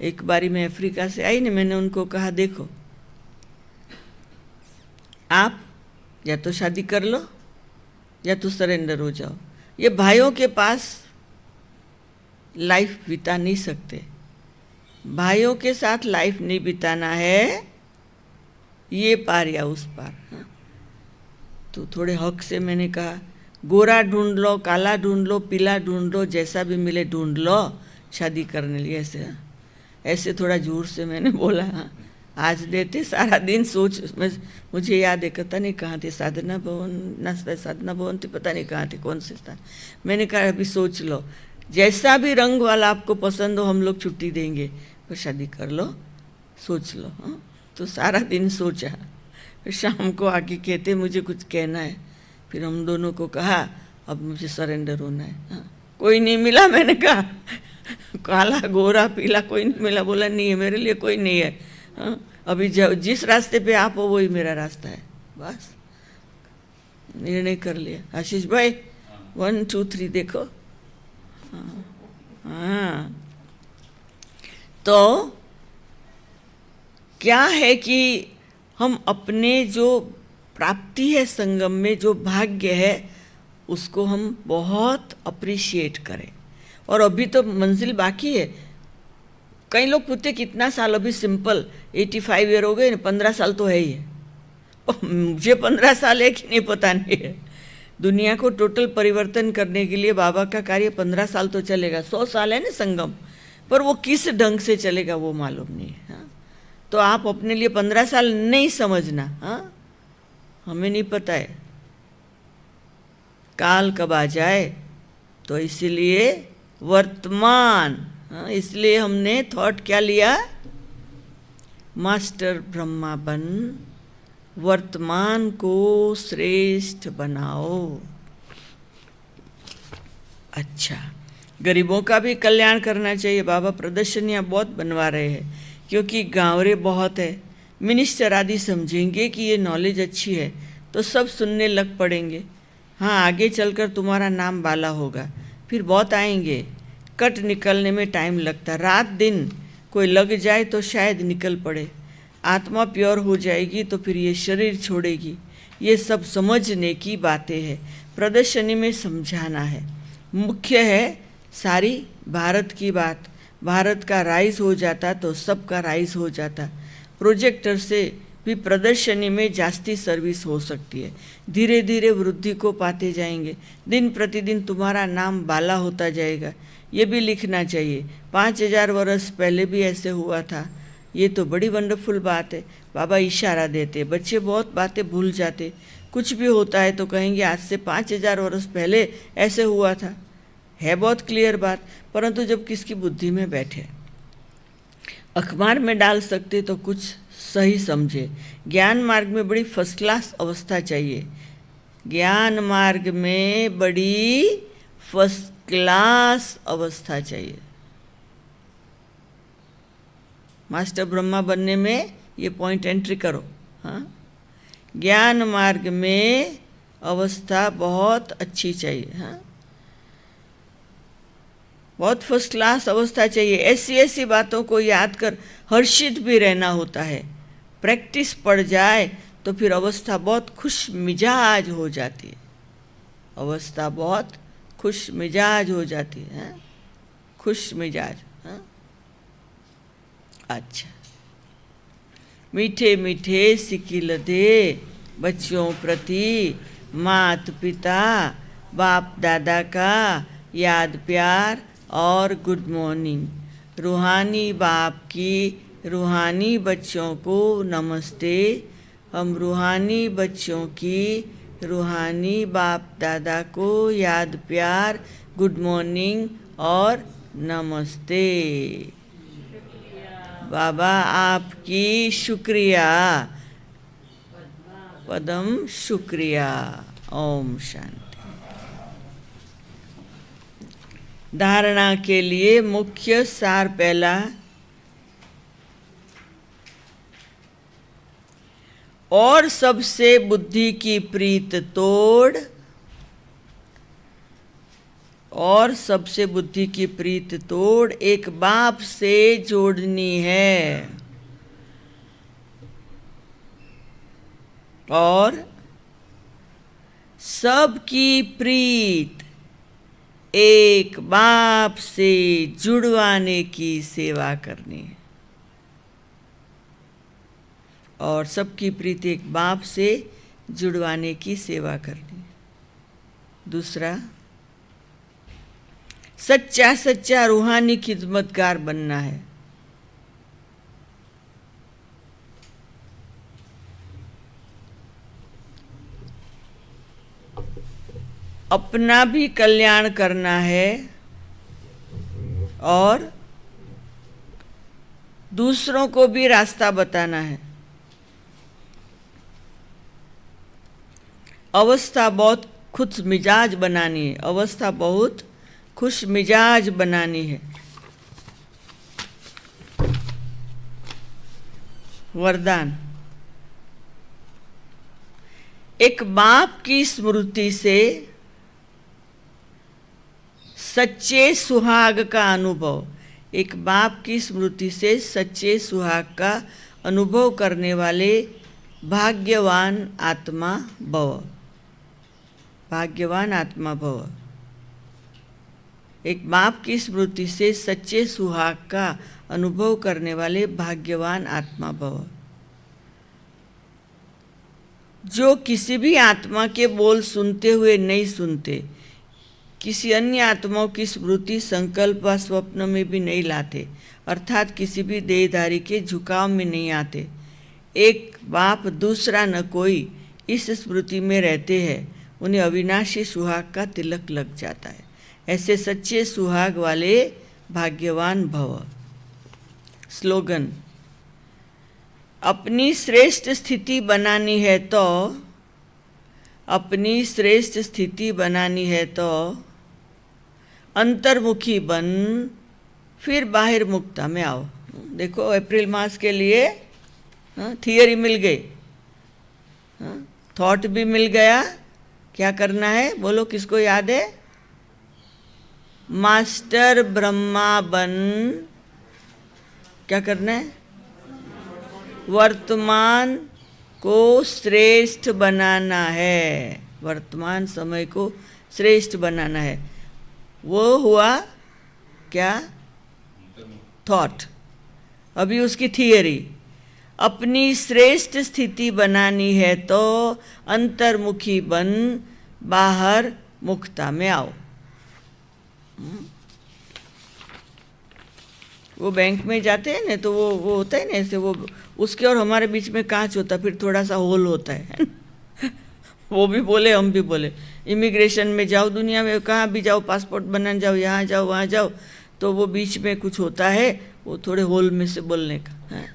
S1: एक बारी मैं अफ्रीका से आई ना, मैंने उनको कहा देखो आप या तो शादी कर लो या तो सरेंडर हो जाओ। ये भाइयों के पास लाइफ बिता नहीं सकते, भाइयों के साथ लाइफ नहीं बिताना है, ये पार या उस पार। हाँ? तो थोड़े हक से मैंने कहा गोरा ढूंढ लो, काला ढूंढ लो, पीला ढूंढ लो, जैसा भी मिले ढूंढ लो शादी करने लिए। ऐसे ऐसे थोड़ा जोर से मैंने बोला। हाँ, आज देते सारा दिन सोच, मुझे याद है पता नहीं कहाँ थे, साधना भवन थे, पता नहीं कहाँ थे, कौन से स्थान। मैंने कहा अभी सोच लो, जैसा भी रंग वाला आपको पसंद हो हम लोग छुट्टी देंगे, पर शादी कर लो, सोच लो। हाँ, तो सारा दिन सोचा। फिर शाम को आके कहते मुझे कुछ कहना है। फिर हम दोनों को कहा अब मुझे सरेंडर होना है। हाँ, कोई नहीं मिला। मैंने कहा काला गोरा पीला कोई नहीं मिला। बोला नहीं है, मेरे लिए कोई नहीं है। हाँ, अभी जिस रास्ते पे आप हो वही मेरा रास्ता है। बस निर्णय कर लिया। आशीष भाई 1 2 3 देखो। हाँ, तो क्या है कि हम अपने जो प्राप्ति है संगम में, जो भाग्य है, उसको हम बहुत अप्रिशिएट करें। और अभी तो मंजिल बाकी है। कई लोग पूछते कितना साल, अभी सिंपल 85 ईयर हो गए, 15 साल तो है ही है। मुझे 15 साल है कि नहीं पता नहीं है। दुनिया को टोटल परिवर्तन करने के लिए बाबा का कार्य 15 साल तो चलेगा। 100 साल है ना संगम, पर वो किस ढंग से चलेगा वो मालूम नहीं है। हाँ? तो आप अपने लिए 15 साल नहीं समझना। हाँ, हमें नहीं पता है काल कब आ जाए, तो इसीलिए वर्तमान। हाँ, इसलिए हमने थॉट क्या लिया, मास्टर ब्रह्मा बन, वर्तमान को श्रेष्ठ बनाओ। अच्छा, गरीबों का भी कल्याण करना चाहिए। बाबा प्रदर्शनियाँ बहुत बनवा रहे हैं, क्योंकि गांवरे बहुत है। मिनिस्टर आदि समझेंगे कि ये नॉलेज अच्छी है तो सब सुनने लग पड़ेंगे। हाँ, आगे चलकर तुम्हारा नाम बाला होगा। फिर बहुत आएंगे, कट निकलने में टाइम लगता। रात दिन कोई लग जाए तो शायद निकल पड़े। आत्मा प्योर हो जाएगी तो फिर ये शरीर छोड़ेगी। ये सब समझने की बातें हैं, प्रदर्शनी में समझाना है। मुख्य है सारी भारत की बात। भारत का राइज हो जाता तो सबका राइज हो जाता। प्रोजेक्टर से भी प्रदर्शनी में जास्ती सर्विस हो सकती है। धीरे धीरे वृद्धि को पाते जाएंगे। दिन प्रतिदिन तुम्हारा नाम बाला होता जाएगा। ये भी लिखना चाहिए, 5000 वर्ष पहले भी ऐसे हुआ था। ये तो बड़ी वंडरफुल बात है। बाबा इशारा देते, बच्चे बहुत बातें भूल जाते। कुछ भी होता है तो कहेंगे आज से 5000 वर्ष पहले ऐसे हुआ था। है बहुत क्लियर बात, परंतु जब किसकी बुद्धि में बैठे। अखबार में डाल सकते तो कुछ सही समझे। ज्ञान मार्ग में बड़ी फर्स्ट क्लास अवस्था चाहिए। ज्ञान मार्ग में बड़ी फर्स्ट क्लास अवस्था चाहिए। मास्टर ब्रह्मा बनने में ये पॉइंट एंट्री करो। हाँ, ज्ञान मार्ग में अवस्था बहुत अच्छी चाहिए। हाँ, बहुत फर्स्ट क्लास अवस्था चाहिए। ऐसी ऐसी बातों को याद कर हर्षित भी रहना होता है। प्रैक्टिस पड़ जाए तो फिर अवस्था बहुत खुश मिजाज हो जाती है। अवस्था बहुत खुश मिजाज हो जाती है। खुश मिजाज। हाँ? अच्छा, मीठे मीठे सिकिल दे बच्चों प्रति मात पिता बाप दादा का याद प्यार और गुड मॉर्निंग। रूहानी बाप की रूहानी बच्चों को नमस्ते। हम रूहानी बच्चों की रूहानी बाप दादा को याद प्यार, गुड मॉर्निंग और नमस्ते। बाबा आपकी शुक्रिया, पदम शुक्रिया। ओम शांति। धारणा के लिए मुख्य सार पहला, और सबसे बुद्धि की प्रीत तोड़। और सबसे बुद्धि की प्रीत तोड़ एक बाप से जोड़नी है। और सबकी प्रीत एक बाप से जुड़वाने की सेवा करनी है। और सबकी प्रीति एक बाप से जुड़वाने की सेवा करनी है। दूसरा, सच्चा सच्चा रूहानी खिदमतगार बनना है। अपना भी कल्याण करना है और दूसरों को भी रास्ता बताना है। अवस्था बहुत खुश मिजाज बनानी है। अवस्था बहुत खुश मिजाज बनानी है। वरदान, एक बाप की स्मृति से सच्चे सुहाग का अनुभव, एक बाप की स्मृति से सच्चे सुहाग का अनुभव करने वाले भाग्यवान आत्मा भव। भाग्यवान आत्मा भव। एक बाप की स्मृति से सच्चे सुहाग का अनुभव करने वाले भाग्यवान आत्मा भव। जो किसी भी आत्मा के बोल सुनते हुए नहीं सुनते, किसी अन्य आत्माओं की स्मृति संकल्प व स्वप्न में भी नहीं लाते, अर्थात किसी भी देहधारी के झुकाव में नहीं आते। एक बाप दूसरा न कोई इस स्मृति में रहते हैं, उन्हें अविनाशी सुहाग का तिलक लग जाता है। ऐसे सच्चे सुहाग वाले भाग्यवान भव। स्लोगन: अपनी श्रेष्ठ स्थिति बनानी है तो, अपनी श्रेष्ठ स्थिति बनानी है तो अंतर्मुखी बन, फिर बाहिर मुक्ता में आओ। देखो, अप्रैल मास के लिए थियरी मिल गई, थॉट भी मिल गया। क्या करना है बोलो, किसको याद है? मास्टर ब्रह्मा बन, क्या करना है? वर्तमान को श्रेष्ठ बनाना है, वर्तमान समय को श्रेष्ठ बनाना है। वो हुआ क्या? थॉट। अभी उसकी थियरी, अपनी श्रेष्ठ स्थिति बनानी है तो अंतर्मुखी बन, बाहर मुक्ता में आओ। वो बैंक में जाते हैं ना, तो वो होता है ना ऐसे, वो उसके और हमारे बीच में कांच होता है, फिर थोड़ा सा होल होता है वो भी बोले, हम भी बोले। इमिग्रेशन में जाओ, दुनिया में कहाँ भी जाओ, पासपोर्ट बनाने जाओ, यहाँ जाओ वहाँ जाओ, तो वो बीच में कुछ होता है, वो थोड़े होल में से बोलने का है।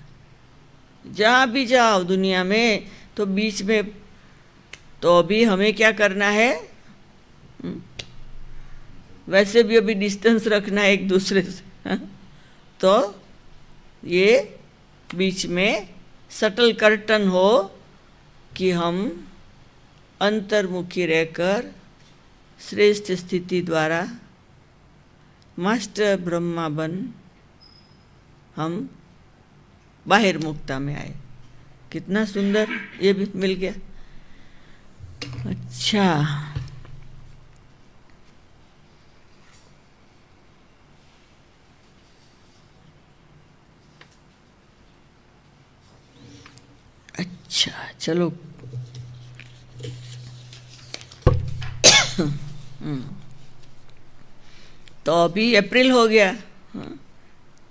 S1: जहाँ भी जाओ दुनिया में, तो बीच में, तो अभी हमें क्या करना है? वैसे भी अभी डिस्टेंस रखना है एक दूसरे से, तो ये बीच में सटल कर्टन हो कि हम अंतर्मुखी रहकर श्रेष्ठ स्थिति द्वारा मास्टर ब्रह्मा बन हम बाहिर मुक्ता में आए। कितना सुंदर ये भी मिल गया। अच्छा, अच्छा चलो तो अभी अप्रैल हो गया,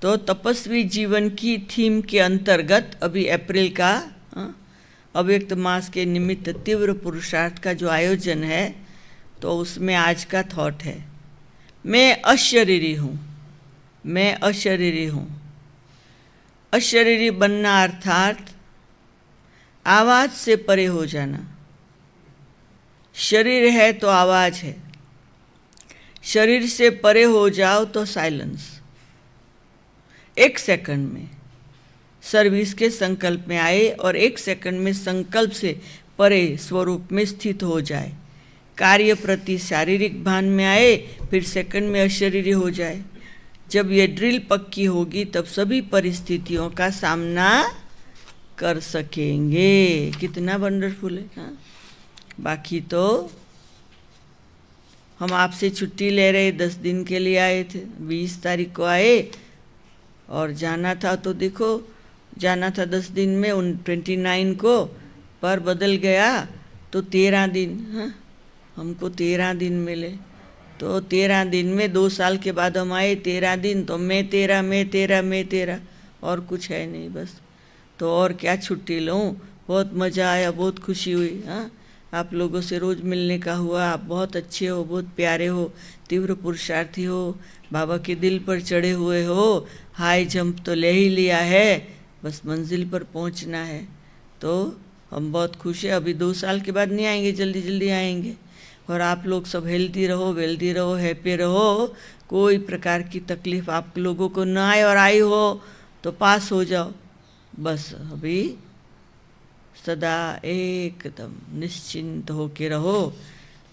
S1: तो तपस्वी जीवन की थीम के अंतर्गत अभी अप्रैल का अव्यक्त मास के निमित्त तीव्र पुरुषार्थ का जो आयोजन है, तो उसमें आज का थॉट है, मैं अशरीरी हूँ। मैं अशरीरी हूँ। अशरीरी बनना अर्थात आवाज से परे हो जाना। शरीर है तो आवाज है, शरीर से परे हो जाओ तो साइलेंस। एक सेकंड में सर्विस के संकल्प में आए और एक सेकंड में संकल्प से परे स्वरूप में स्थित हो जाए। कार्य प्रति शारीरिक भान में आए, फिर सेकंड में अशरीरी हो जाए। जब ये ड्रिल पक्की होगी तब सभी परिस्थितियों का सामना कर सकेंगे। कितना वंडरफुल है। हाँ? बाकी तो हम आपसे छुट्टी ले रहे, 10 दिन के लिए आए थे, 20 तारीख को आए और जाना था, तो देखो जाना था 10 दिन में, 29 को, पर बदल गया तो 13 दिन। हाँ? हमको 13 दिन मिले, तो 13 दिन में 2 साल के बाद हम आए 13 दिन, तो मैं तेरा और कुछ है नहीं बस। तो और क्या छुट्टी लूँ। बहुत मज़ा आया, बहुत खुशी हुई। हाँ, आप लोगों से रोज़ मिलने का हुआ। आप बहुत अच्छे हो, बहुत प्यारे हो, तीव्र पुरुषार्थी हो, बाबा के दिल पर चढ़े हुए हो। हाई जंप तो ले ही लिया है, बस मंजिल पर पहुंचना है। तो हम बहुत खुश हैं। अभी 2 साल के बाद नहीं आएंगे, जल्दी जल्दी आएंगे। और आप लोग सब हेल्दी रहो, वेल्दी रहो, हैप्पी रहो, कोई प्रकार की तकलीफ़ आप लोगों को ना आए, और आई हो तो पास हो जाओ। बस अभी सदा एकदम निश्चिंत होके रहो।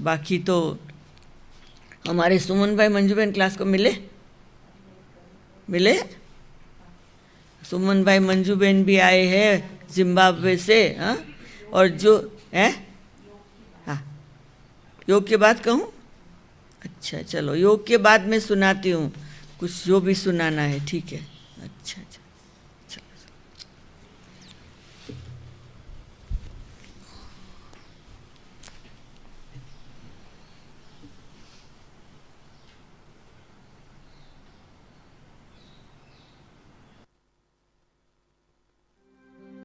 S1: बाकी तो हमारे सुमन भाई मंजू बहन क्लास को मिले? मिले? सुमन भाई मंजू बहन भी आए हैं जिम्बाब्वे से। हाँ, और जो है, हाँ, योग के बाद कहूँ? अच्छा चलो, योग के बाद मैं सुनाती हूँ कुछ, जो भी सुनाना है, ठीक है? अच्छा अच्छा।